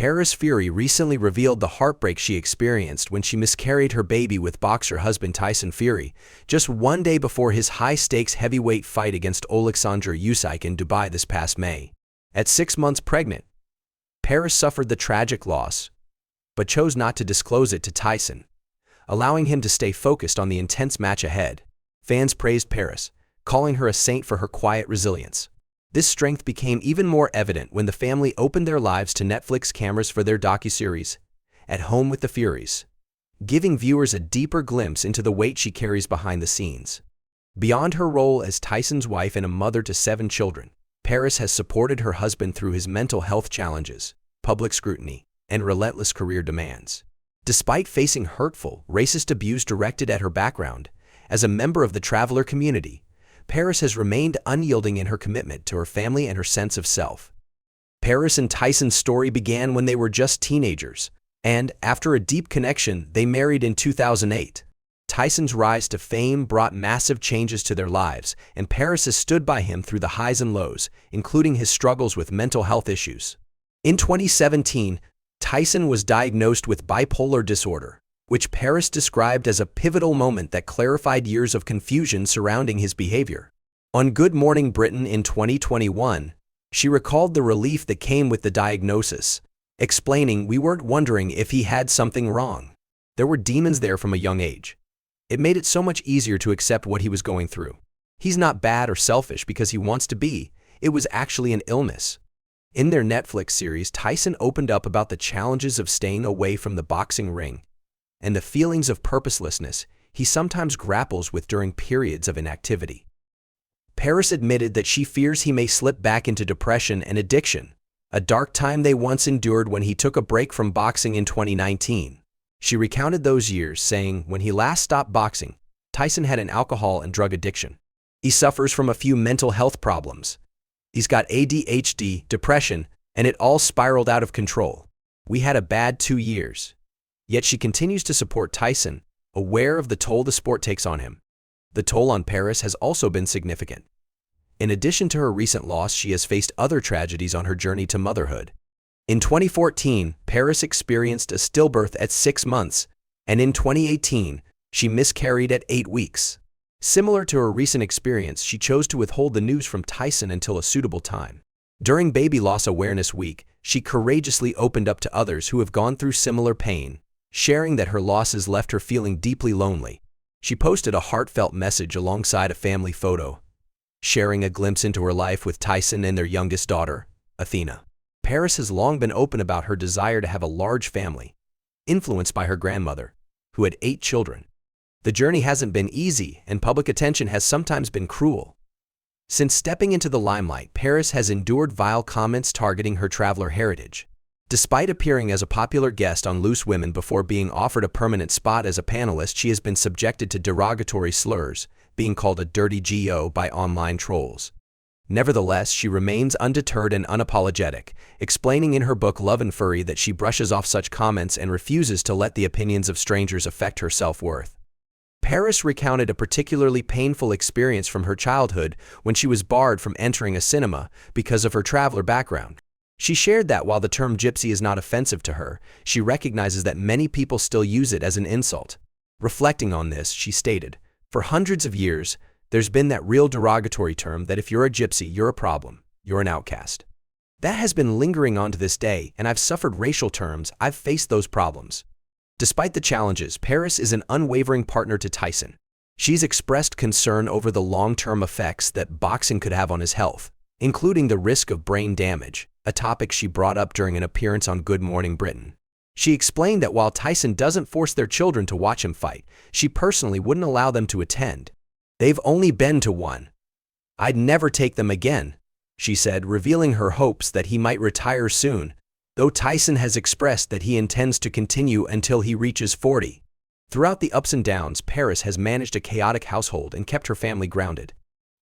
Paris Fury recently revealed the heartbreak she experienced when she miscarried her baby with boxer husband Tyson Fury, just one day before his high-stakes heavyweight fight against Oleksandr Usyk in Dubai this past May. At 6 months pregnant, Paris suffered the tragic loss, but chose not to disclose it to Tyson, allowing him to stay focused on the intense match ahead. Fans praised Paris, calling her a saint for her quiet resilience. This strength became even more evident when the family opened their lives to Netflix cameras for their docuseries, At Home with the Furies, giving viewers a deeper glimpse into the weight she carries behind the scenes. Beyond her role as Tyson's wife and a mother to 7 children, Paris has supported her husband through his mental health challenges, public scrutiny, and relentless career demands. Despite facing hurtful, racist abuse directed at her background, as a member of the traveler community, Paris has remained unyielding in her commitment to her family and her sense of self. Paris and Tyson's story began when they were just teenagers, and, after a deep connection, they married in 2008. Tyson's rise to fame brought massive changes to their lives, and Paris has stood by him through the highs and lows, including his struggles with mental health issues. In 2017, Tyson was diagnosed with bipolar disorder, which Paris described as a pivotal moment that clarified years of confusion surrounding his behavior. On Good Morning Britain in 2021, she recalled the relief that came with the diagnosis, explaining, "We weren't wondering if he had something wrong. There were demons there from a young age. It made it so much easier to accept what he was going through. He's not bad or selfish because he wants to be. It was actually an illness." In their Netflix series, Tyson opened up about the challenges of staying away from the boxing ring and the feelings of purposelessness he sometimes grapples with during periods of inactivity. Paris admitted that she fears he may slip back into depression and addiction, a dark time they once endured when he took a break from boxing in 2019. She recounted those years, saying, "When he last stopped boxing, Tyson had an alcohol and drug addiction. He suffers from a few mental health problems. He's got ADHD, depression, and it all spiraled out of control. We had a bad 2 years." Yet she continues to support Tyson, aware of the toll the sport takes on him. The toll on Paris has also been significant. In addition to her recent loss, she has faced other tragedies on her journey to motherhood. In 2014, Paris experienced a stillbirth at 6 months, and in 2018, she miscarried at 8 weeks. Similar to her recent experience, she chose to withhold the news from Tyson until a suitable time. During Baby Loss Awareness Week, she courageously opened up to others who have gone through similar pain, sharing that her losses left her feeling deeply lonely. She posted a heartfelt message alongside a family photo, sharing a glimpse into her life with Tyson and their youngest daughter, Athena. Paris has long been open about her desire to have a large family, influenced by her grandmother, who had 8 children. The journey hasn't been easy, and public attention has sometimes been cruel. Since stepping into the limelight, Paris has endured vile comments targeting her traveler heritage. Despite appearing as a popular guest on Loose Women before being offered a permanent spot as a panelist, she has been subjected to derogatory slurs, being called a dirty GO by online trolls. Nevertheless, she remains undeterred and unapologetic, explaining in her book Love and Fury that she brushes off such comments and refuses to let the opinions of strangers affect her self-worth. Paris recounted a particularly painful experience from her childhood when she was barred from entering a cinema because of her traveler background. She shared that while the term gypsy is not offensive to her, she recognizes that many people still use it as an insult. Reflecting on this, she stated, "For hundreds of years, there's been that real derogatory term that if you're a gypsy, you're a problem, you're an outcast. That has been lingering on to this day, and I've suffered racial terms, I've faced those problems." Despite the challenges, Paris is an unwavering partner to Tyson. She's expressed concern over the long-term effects that boxing could have on his health, including the risk of brain damage, a topic she brought up during an appearance on Good Morning Britain. She explained that while Tyson doesn't force their children to watch him fight, she personally wouldn't allow them to attend. "They've only been to one. I'd never take them again," she said, revealing her hopes that he might retire soon, though Tyson has expressed that he intends to continue until he reaches 40. Throughout the ups and downs, Paris has managed a chaotic household and kept her family grounded.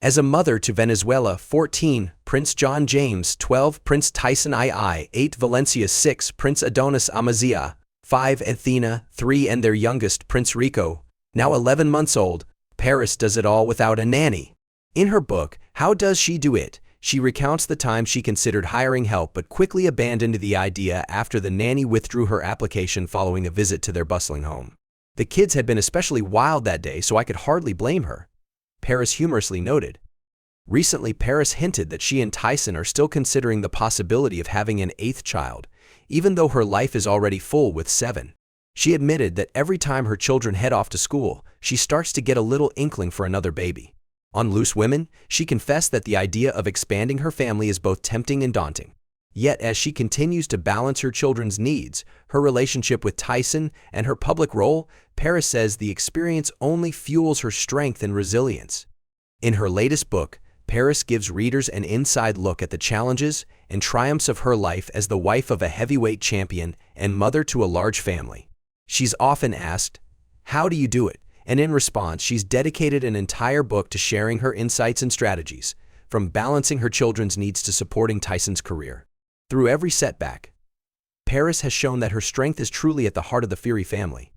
As a mother to Venezuela, 14, Prince John James, 12, Prince Tyson II, 8, Valencia, 6, Prince Adonis Amazia, 5, Athena, 3, and their youngest, Prince Rico, now 11 months old, Paris does it all without a nanny. In her book, How Does She Do It?, She recounts the time she considered hiring help but quickly abandoned the idea after the nanny withdrew her application following a visit to their bustling home. "The kids had been especially wild that day, so I could hardly blame her," Paris humorously noted. Recently, Paris hinted that she and Tyson are still considering the possibility of having an eighth child, even though her life is already full with 7. She admitted that every time her children head off to school, she starts to get a little inkling for another baby. On Loose Women, she confessed that the idea of expanding her family is both tempting and daunting. Yet, as she continues to balance her children's needs, her relationship with Tyson, and her public role, Paris says the experience only fuels her strength and resilience. In her latest book, Paris gives readers an inside look at the challenges and triumphs of her life as the wife of a heavyweight champion and mother to a large family. She's often asked, "How do you do it?" And in response, she's dedicated an entire book to sharing her insights and strategies, from balancing her children's needs to supporting Tyson's career. Through every setback, Paris has shown that her strength is truly at the heart of the Fury family.